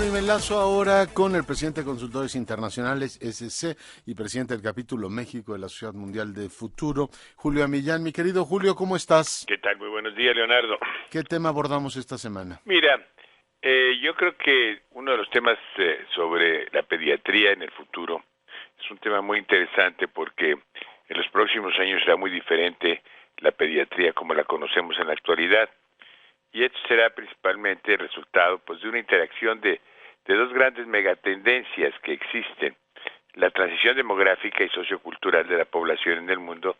y me enlazo ahora con el presidente de Consultores Internacionales, SC, y presidente del capítulo México de la Sociedad Mundial de Futuro, Julio Amillán. Mi querido Julio, ¿cómo estás? ¿Qué tal? Muy buenos días, Leonardo. ¿Qué tema abordamos esta semana? Mira, yo creo que uno de los temas sobre la pediatría en el futuro es un tema muy interesante porque en los próximos años será muy diferente la pediatría como la conocemos en la actualidad. Y esto será principalmente el resultado de una interacción de dos grandes megatendencias que existen: la transición demográfica y sociocultural de la población en el mundo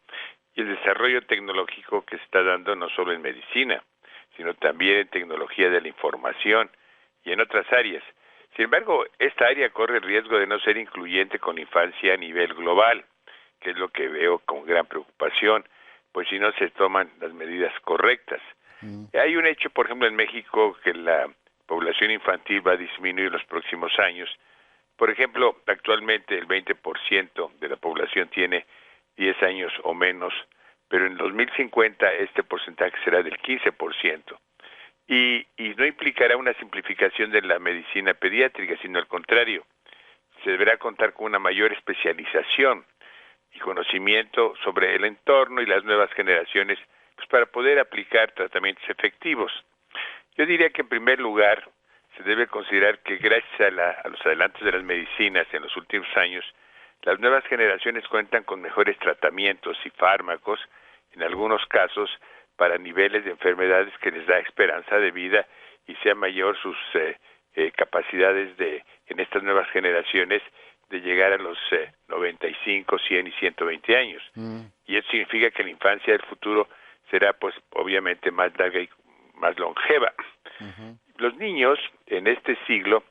y el desarrollo tecnológico que se está dando no solo en medicina, sino también en tecnología de la información y en otras áreas. Sin embargo, esta área corre el riesgo de no ser incluyente con la infancia a nivel global, que es lo que veo con gran preocupación, pues si no se toman las medidas correctas. Hay un hecho, por ejemplo, en México, que la población infantil va a disminuir en los próximos años. Por ejemplo, actualmente el 20% de la población tiene 10 años o menos, pero en 2050 este porcentaje será del 15%. Y no implicará una simplificación de la medicina pediátrica, sino al contrario, se deberá contar con una mayor especialización y conocimiento sobre el entorno y las nuevas generaciones, pues para poder aplicar tratamientos efectivos. Yo diría que en primer lugar se debe considerar que gracias a los adelantos de las medicinas en los últimos años, las nuevas generaciones cuentan con mejores tratamientos y fármacos, en algunos casos para niveles de enfermedades que les da esperanza de vida y sea mayor sus capacidades en estas nuevas generaciones de llegar a los 95, 100 y 120 años. Y eso significa que la infancia del futuro será, pues, obviamente más larga y más longeva. Los niños en este siglo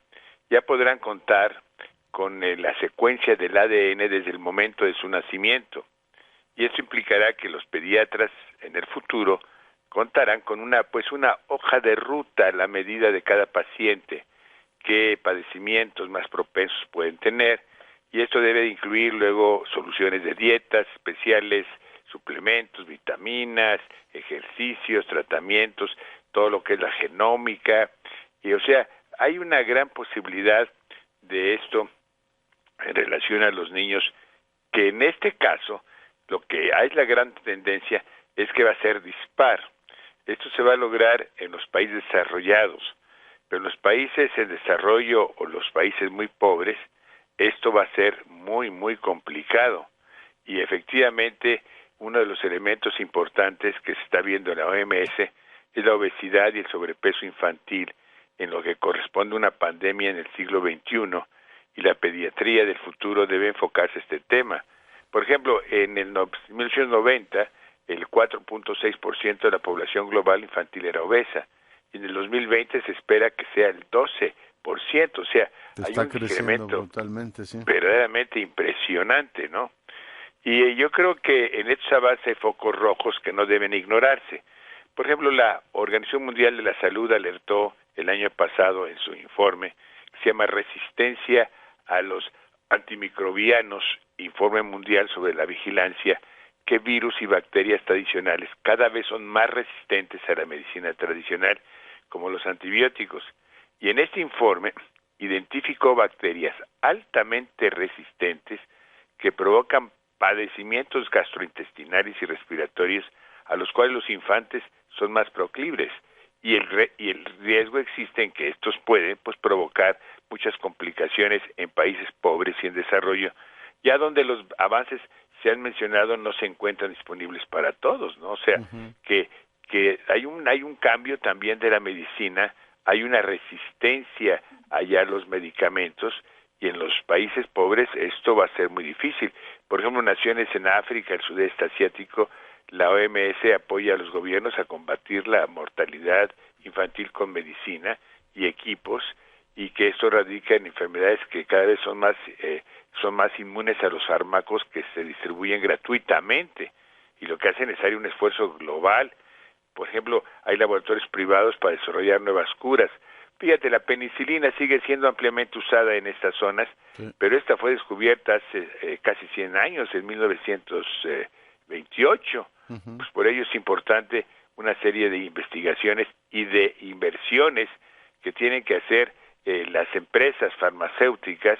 ya podrán contar con la secuencia del ADN desde el momento de su nacimiento, y esto implicará que los pediatras en el futuro contarán con una hoja de ruta a la medida de cada paciente, qué padecimientos más propensos pueden tener, y esto debe incluir luego soluciones de dietas especiales, suplementos, vitaminas, ejercicios, tratamientos, todo lo que es la genómica. Y o sea, hay una gran posibilidad de esto en relación a los niños, que en este caso lo que hay, la gran tendencia es que va a ser dispar. Esto se va a lograr en los países desarrollados, pero en los países en desarrollo o los países muy pobres, esto va a ser muy, muy complicado. Y efectivamente, uno de los elementos importantes que se está viendo en la OMS es la obesidad y el sobrepeso infantil, en lo que corresponde a una pandemia en el siglo XXI, y la pediatría del futuro debe enfocarse a este tema. Por ejemplo, en el 1990, el 4.6% de la población global infantil era obesa, y en el 2020 se espera que sea el 12%, o sea, hay un incremento brutalmente, sí, verdaderamente impresionante, ¿no? Y yo creo que en estos avances hay focos rojos que no deben ignorarse. Por ejemplo, la Organización Mundial de la Salud alertó el año pasado en su informe, que se llama Resistencia a los antimicrobianos, informe mundial sobre la vigilancia, que virus y bacterias tradicionales cada vez son más resistentes a la medicina tradicional, como los antibióticos. Y en este informe identificó bacterias altamente resistentes que provocan padecimientos gastrointestinales y respiratorios a los cuales los infantes son más proclives, y el riesgo existe en que estos pueden provocar muchas complicaciones en países pobres y en desarrollo, ya donde los avances se han mencionado no se encuentran disponibles para todos, ¿no? O sea, que hay un cambio también de la medicina, hay una resistencia allá a los medicamentos, y en los países pobres esto va a ser muy difícil. Por ejemplo, naciones en África, el sudeste asiático, la OMS apoya a los gobiernos a combatir la mortalidad infantil con medicina y equipos, y que esto radica en enfermedades que cada vez son más inmunes a los fármacos que se distribuyen gratuitamente, y lo que hace necesario un esfuerzo global. Por ejemplo, hay laboratorios privados para desarrollar nuevas curas. Fíjate, la penicilina sigue siendo ampliamente usada en estas zonas, sí, pero esta fue descubierta hace casi 100 años, en 1928. Pues por ello es importante una serie de investigaciones y de inversiones que tienen que hacer las empresas farmacéuticas,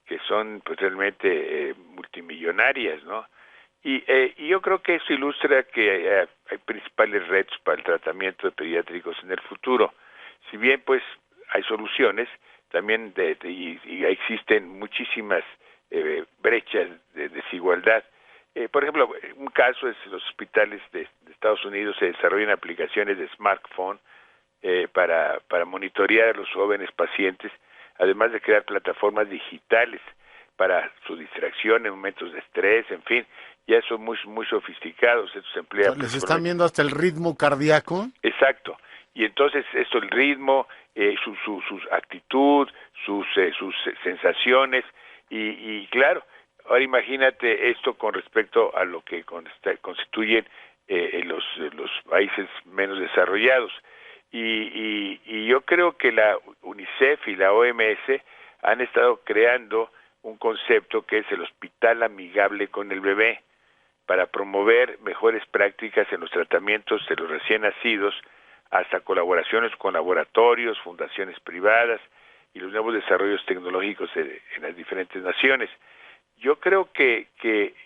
que son pues realmente multimillonarias, ¿no? Y yo creo que eso ilustra que hay principales retos para el tratamiento de pediátricos en el futuro. Si bien pues hay soluciones, también y existen muchísimas brechas de desigualdad. Por ejemplo, un caso es los hospitales de Estados Unidos se desarrollan aplicaciones de smartphone para monitorear a los jóvenes pacientes, además de crear plataformas digitales para su distracción en momentos de estrés, en fin, ya son muy sofisticados estos empleados. ¿Les están viendo hasta el ritmo cardíaco? Exacto. Y entonces esto, el ritmo, su actitud, sus sensaciones, y claro, ahora imagínate esto con respecto a lo que constituyen los países menos desarrollados. Y yo creo que la UNICEF y la OMS han estado creando un concepto que es el hospital amigable con el bebé, para promover mejores prácticas en los tratamientos de los recién nacidos, hasta colaboraciones con laboratorios, fundaciones privadas y los nuevos desarrollos tecnológicos en las diferentes naciones. Yo creo que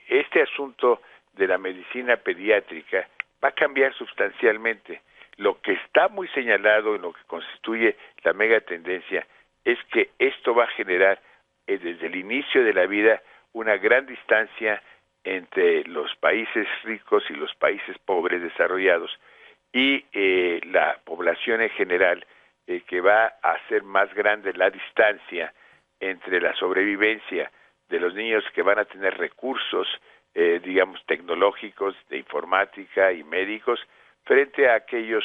este asunto de la medicina pediátrica va a cambiar sustancialmente. Lo que está muy señalado en lo que constituye la mega tendencia es que esto va a generar desde el inicio de la vida una gran distancia entre los países ricos y los países pobres desarrollados y la población en general, que va a hacer más grande la distancia entre la sobrevivencia de los niños que van a tener recursos, digamos, tecnológicos, de informática y médicos, frente a aquellos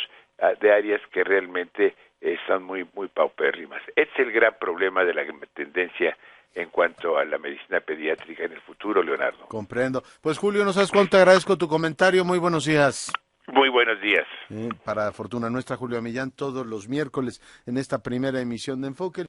de áreas que realmente están muy paupérrimas. Este es el gran problema de la tendencia en cuanto a la medicina pediátrica en el futuro, Leonardo. Comprendo. Pues Julio, no sabes cuánto te agradezco tu comentario. Muy buenos días. Muy buenos días. Para fortuna nuestra, Julio Millán, todos los miércoles en esta primera emisión de Enfoque.